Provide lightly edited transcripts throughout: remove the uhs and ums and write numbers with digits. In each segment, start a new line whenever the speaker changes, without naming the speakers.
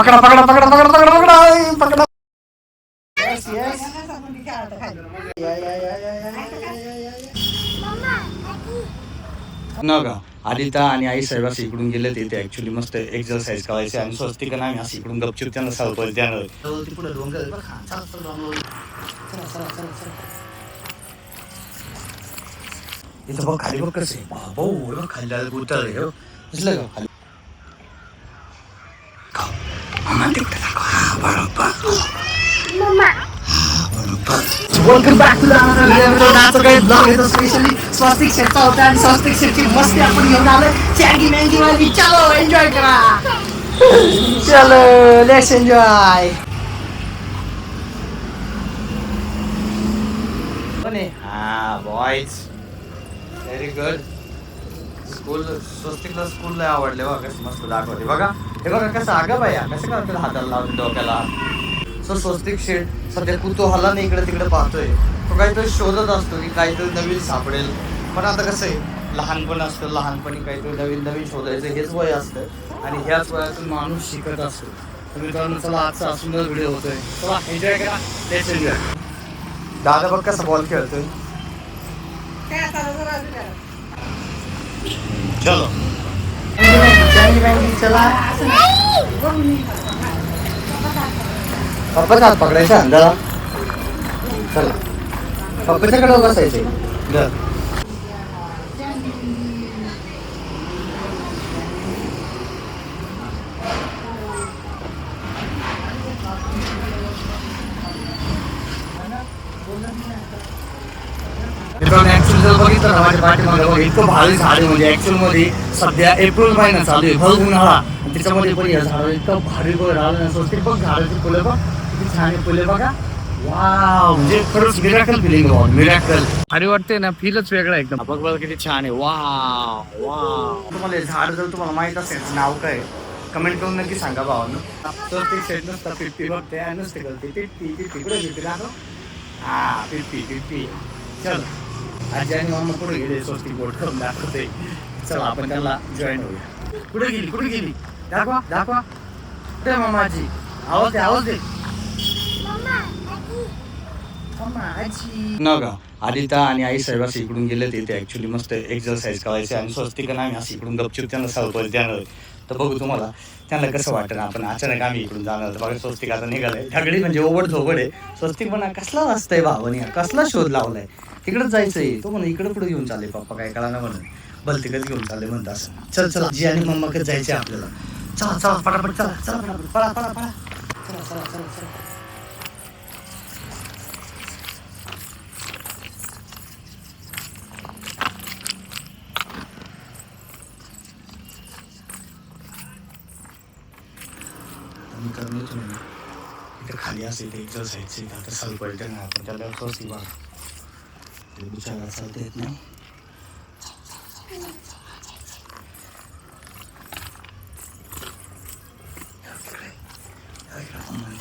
पकडा पकडा पकडा पकडा पकडा पकडा पकडा. Yes yes. न का आदिता आणि आई साहेब असं इकडून गेले ते ऍक्च्युली मस्त एक्सरसाइज करायचे आणि स्वस्तिक आम्ही असं इकडून गपचूप त्यांना सावपल त्यानं पुढे डोंगर इथं बघ खाली बघ कसं आहे भाऊ खाली आलं गुतळ आहे दिसलं का खाली वेलकम बॅक टू नाचं काही ब्लॉग येतो स्पेशली स्वस्तिक शेटचा होता आणि स्वस्तिक शेटची मस्ती आपण घेऊन आलोय चॅगी मॅगी वाली. चलो एन्जॉय करा. चलो लेट्स एन्जॉय. हा बॉयज व्हेरी गुड. स्कूल स्वस्तिकला स्कूलला आवडले बघा कसं मस्त दाखवते बघा. हे बघा कसं अगं बाया कसं करतात हाताला लावून डोक्याला. सो स्वस्तिक शेट सध्या कुतूहलाने इकडे तिकडे पाहतोय. तो काहीतरी शोधत असतो की काहीतरी नवीन सापडेल. पण आता कसं आहे लहानपण असतं लहानपणी काहीतरी नवीन नवीन शोधायचं हेच वय असतं आणि ह्याच वयातून माणूस शिकत असतो. तर मित्रांनो चला आजचा सुंदर व्हिडिओ होतोय. चला एन्जॉय करा. Let's enjoy. दादा बघ कसा बॉल खेळतोय. चलो चला पप्पाचा हात पकडायचा अंधारा. चला पप्पाच्याकडे बसायचे. जर बघितलं ना माझ्या पाठीमागे बघा इतकं भारी झाड आहे. म्हणजे ऍक्च्युअल मध्ये सध्या एप्रिल महिना चालू आहे भर उन्हाळा आणि त्याच्यामध्ये पण या झाड इतकं भारी बघ राहिलं स्वस्तिक बघ झाडाची फुलं बघ किती छान आहे फुले बघा. वाव म्हणजे खरंच मिरॅकल फिलिंग मिरॅकल. भारी वाटते ना फीलच वेगळा एकदम. बघ बघ किती छान आहे. Wow wow. तुम्हाला हे झाड जर तुम्हाला माहित असेल नाव काय कमेंट करून नक्की सांगा भावानं. स्वस्तिक सेट नसतं 50 बघते नसते गलती 50 कुठे घेते दाखव. हा 50. चल आजी आणि मामा पुढे गेले स्वस्तिक बोट करून दाखवते. चला आपण त्याला जॉईन होऊया. कुठे गेली दाखवा दाखवा कुठे मामाजी. आवाज दे न का आदिता आणि आई साहेब असं इकडून गेले ते ऍक्च्युली मस्त एक्सरसाइज करायचे आणि स्वस्तिक आम्ही असं इकडून गपचूप त्यांना सावपल त्यानं. तर बघू तुम्हाला त्यांना कसं वाटतं ना आपण अचानक आम्ही इकडून जाणार. बघा स्वस्तिक आता निघालाय ढगडी म्हणजे ओबड झोबड आहे. स्वस्तिक म्हणा कसला वाजतंय भावानी कसला शोध लावलाय तिकडे जायचंय. तो म्हणा इकडे पुढे घेऊन चालले पप्पा काय कळा ना म्हणून भलतिकच घेऊन चालले म्हणतात असं. चल चला जी आणि मम्माकडे जायचे आपल्याला. चला चला पटापट चला चला पटापट पळा पळा पळा चला चला चला चला. इथं खाली असेल एक्सरसाइजचे आता साल पडते ना आपण त्याला स्वस्ती बघा ते बिचारा चालता येत नाही.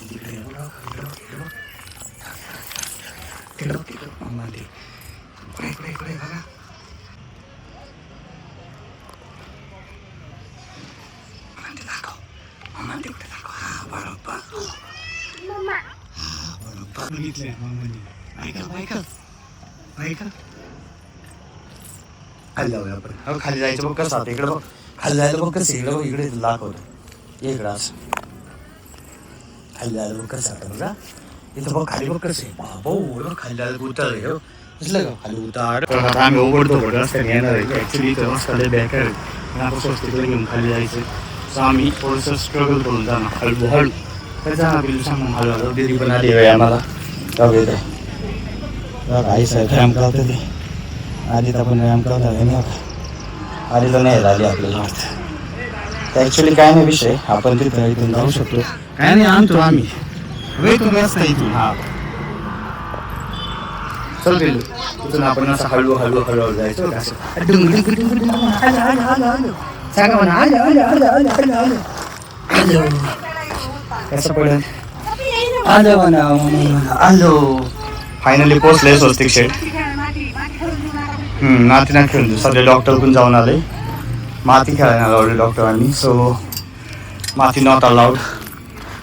इकडे बघा खाली जाऊया आपण. खाली जायचं बघ कसं आता इकडे बघ खाली जायला बघ कसं इकडे बघ इकडे दाखवतो इकडं असं खाली जायला बघ कसं आता बघा. इथं बघ खाली बघ कसं आहे भाऊ खाली जायला गुतळ आहे दिसलं का खाली उतार. आम्ही ओघडतो रस्त्याने येणार आहे ऍक्च्युली इथं मस्त बेकार आहे. आपण स्वस्तिकला घेऊन खाली जायचं. सो आम्ही थोडंसं स्ट्रगल करून जाणार हळू त्याचा बिल सांग हळूहळू दिदी पण आली आहे आम्हाला. जाऊ दे आई साहेब व्यायाम करते ते आधीच आपण व्यायाम करणार आहे ना आधीच नाही आली आपल्याला वाटतं. ॲक्च्युली काय नाही विषय आपण तिथं इथून जाऊ शकतो काय नाही आणतो आम्ही वेळ तुम्ही असता इथून. हा चल गेलो तिथून आपण असं हळूहळू जायचं असं सांगा म्हणा कसं पडेल आलो. फायनली पोहोचले स्वस्तिक शेट. नातीना खेळून सध्या डॉक्टर पण जाऊन आले. माती खेळायला लावले डॉक्टरांनी. सो माती नॉट अलाउड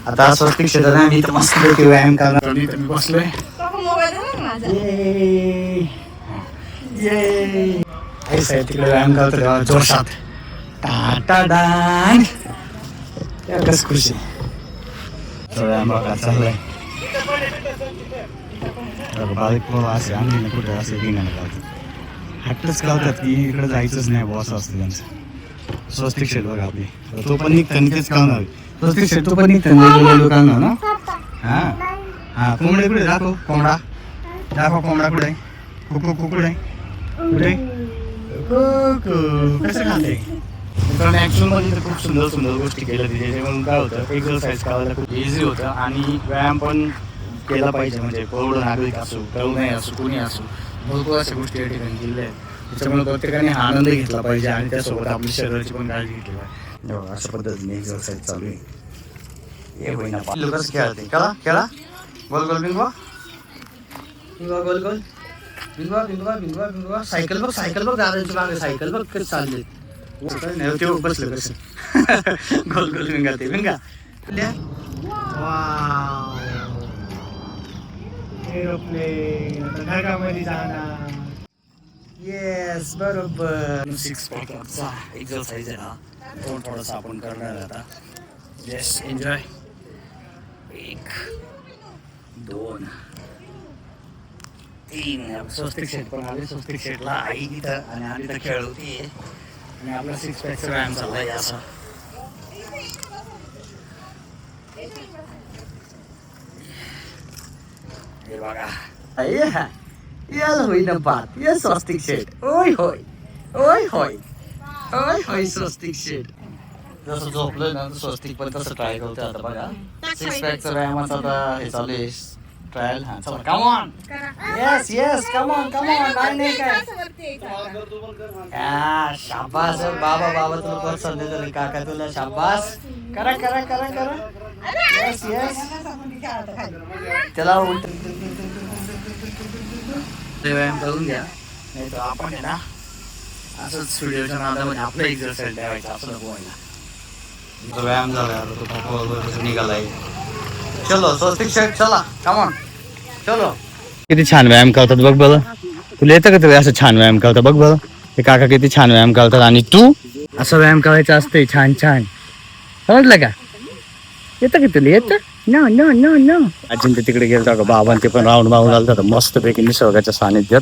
आता स्वस्तिक क्षेत्र आहे, मी तर मस्त व्यायाम करणार. मी बसलोय. तिकडे व्यायाम करतो तेव्हा जोशात टाटा डान एवढंच खुशी. व्यायाम बघा चाललाय. बारीक पोरं असे आणली ना कुठे असे धिंगाणं लावतात, हट्टच लावतात की इकडे जायचंच नाही बॉस असतं त्यांचं. स्वस्तिक शेट बघा आपली, तो पण निघतं आणि तेच कळणार. स्वस्तिक शेट तो पण निघतं कळणार ना. हा हा कोंबडे कुठे दाखव, कोंबडा दाखव, कोंबडा कुठे आहे, कुकुड आहे कुठे, कसं खाते. कारण ॲक्च्युअलमध्ये तर खूप सुंदर सुंदर गोष्टी केल्या तिथे, त्याच्यामुळे काय होतं एक्झरसाईज करायला खूप इझी होतं आणि व्यायाम पण केला पाहिजे. म्हणजे प्रौढ नागरिक असो, तरुणाई असो, कोणी असो, भरपूर अशा गोष्टी या ठिकाणी केल्या आहेत. त्याच्यामुळे प्रत्येकाने हा आनंद घेतला पाहिजे आणि त्यासोबत आपल्या शरीराची पण काळजी घेतली पाहिजे. अशा पद्धतीने एक्झरसाईज चालू आहे. हे होईना कसं खेळते, खेळा खेळा, गोल गोल बिंगवा बिंगवा, गोल गोल बिंगवा बिंगवा बिंगवा बिंगवा. सायकल बघ, सायकल बघ, दादाची मागे सायकल बघ कधी चालली. ते बसलं कसं गोल गोल बिंगा, ते बिंगा एरोप्लेन ढगामध्ये जाणार. येस बरोबर. 6 पॅकचा एक्झरसाइज आहे ना, तो थोडासा आपण करणार आता. Yes enjoy. 1 2 3. स्वस्तिक शेट पण आले. स्वस्तिक शेटला आई तिथं आणि आम्ही तर खेळ होती आणि आपला 6 पॅकचा व्यायाम चाललाय असा. हे बघा याला होईना बात. ये स्वस्तिक शेट, ओय होय ओय होय ओय होय स्वस्तिक शेट. जसं झोपलं ना स्वस्तिक पण तसं ट्राय करतो आता. बघा 6 पॅकचा व्यायामाचा आता हे चालू आहे ट्रायल. हा चला come on. Yes yes come on come on. नाही काय शाबास बाबा, बाबा तुला प्रोत्साहन देतो, काका तुला शाबास. करा करा करा करा. Yes yes. त्याला उलट व्यायाम करून घ्या, नाही तर आपण आहे ना असंच व्हिडिओच्या नादामध्ये आपलं एक्झरसाईज द्यावायचं असं नको व्हायला. व्यायाम झाला तो पप्पा निघालाय. चलो स्वस्तिक शेट चला कम ऑन चलो. किती छान व्यायाम करतात बघ बरं. तुला येतं का तरी असं छान व्यायाम करतात बघ बरं. ते काका किती छान व्यायाम करतात आणि तू असं व्यायाम करायचं असते छान छान. समजलं का? येतं का तुला? येतं नो नो नो नो. अजिंत तिकडे गेलो का बाबा, ते पण राऊंड मारून आलं होतं मस्तपैकी निसर्गाच्या सानिध्यात.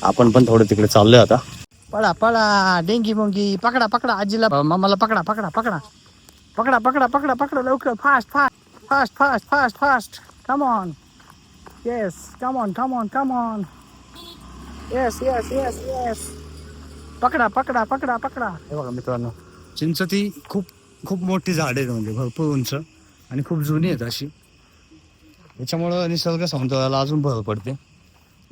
आपण पण थोडं तिकडे चाललोय आता. पळा पळा डेंगी बोंगी, पकडा पकडा आजीला मामाला, पकडा पकडा पकडा पकडा पकडा पकडा पकडा लवकर, fast fast fast fast fast fast. Come on. Yes come on come on come on. Yes yes yes yes. पकडा पकडा पकडा पकडा. हे बघा मित्रांनो, चिंच ती खूप खूप मोठी झाड आहेत, म्हणजे भरपूर उंच आणि खूप जुनी आहेत अशी. त्याच्यामुळं निसर्ग सौंदर्याला अजून भर पडते.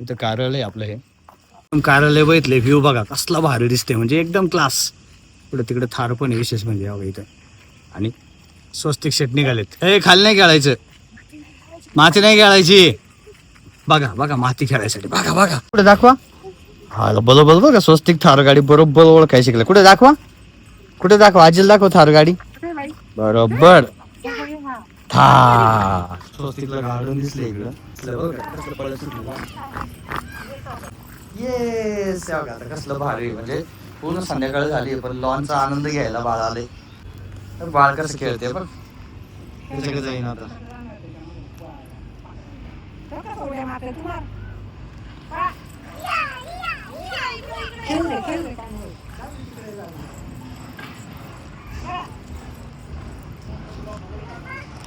इथं कार्यालय आपलं, हे कार्यालय बघितले, व्ह्यू बघा कसला भारी दिसते, म्हणजे एकदम क्लास. पुढे तिकडे थार पण आहे विशेष म्हणजे हवं इथं. आणि स्वस्तिक शेट निघालेत. हे खाली नाही खेळायचं, माती नाही खेळायची. बघा बघा माती खेळायसाठी बघा बघा. कुठे दाखवा. हा बरोबर बघा स्वस्तिक थार गाडी बरोबर ओळखाय शिकलं. कुठे दाखवा, कुठे दाखवा, आजीला दाखव थार गाडी. बरोबर थार. स्वस्तिकला गार्डन दिसलं इकडं. येस आता कसलं भारी, म्हणजे पूर्ण संध्याकाळ झाली पण लॉनचा आनंद घ्यायला बाळ आले. बाळ कसं खेळते पण त्याच्याकडे जाईन आता.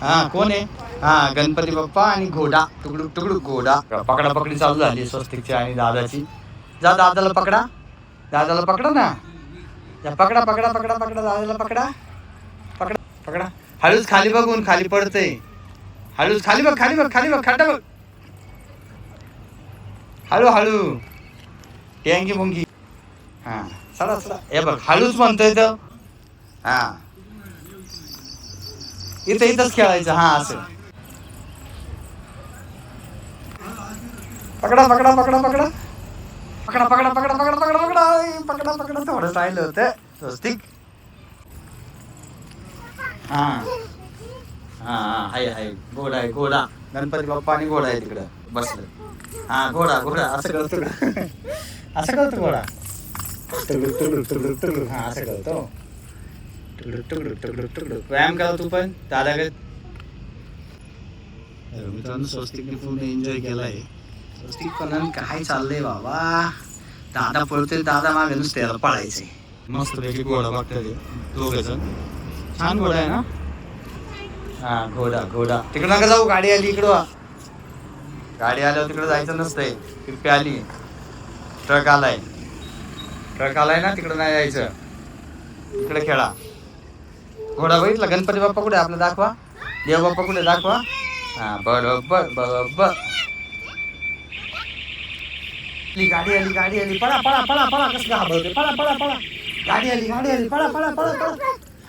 हा कोण आहे? हा गणपती बाप्पा आणि घोडा, तुकडुक तुकडुक घोडा. पकडा पकडी चालू झाली स्वस्तिकची आणि दादाची. जा दादाला पकडा, दादाला पकडा ना. जा पकडा पकडा पकडा पकडा दादाला पकडा पकडा पकडा. हळूच खाली बघून, खाली पडते. हळूच खाली बघ, खाली बघ, खाली बघ, खड्डा बघ. हळू हळू टेंगी मुंगी. हा चला चला. हे बघ हळूच म्हणतोय तर. हा इथं इथंच खेळायचं. हा असं पकडा पकडा पकडा पकडा पकडा पकडा पकडा पकडा पकडा पकडा पकडा पकडा. थोडं राहिलं होतं स्वस्तिक. हा हा हाय घोडा आहे घोडा. गणपती बाप्पा आणि घोडा आहे तिकडं बसलं. हा घोडा असं करतो असं करतो घोडा. हा असं करतो. व्यायाम करा तू पण दादा. मित्रांनो स्वस्तिकने पूर्ण एन्जॉय केलाय. स्वस्तिक पण काय चाललंय बाबा. दादा पळतोय दादा मागे नुसते त्याला पळायचंय. मस्त पैकी घोडा बघतात दोघ जण. छान घोडा आहे ना. हा घोडा तिकडे नका जाऊ. गाडी आली इकडं. गाडी आल्यावर तिकडे जायचं नसतंय. कृपया आली. ट्रक आलाय ना तिकडे नाही जायचं. इकडे खेळा. घोडा बघितला. गणपती बाप्पा कुठे आपला दाखवा. देव बाप्पा कुठे दाखवा. हा बरोबर. गाडी आली पळा कसं घाबरते. पळा गाडी आली पळा.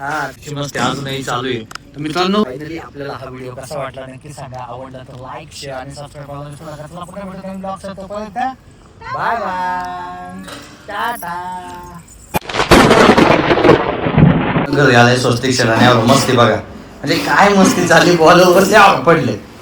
हा ती मस्त अजूनही चालू आहे. तर मित्रांनो फायनली आपल्याला हा व्हिडिओ कसा वाटला नक्की सांगा. आवडला तर लाईक शेअर आणि सबस्क्राईब करायला विसरू नका. चला पुढे भेटू ब्लॉग चा. तोपर्यंत बाय टाटा. घरी आलाय स्वस्तिक शहराने. मस्ती बघा म्हणजे काय मस्ती झाली. बॉलवर पडले.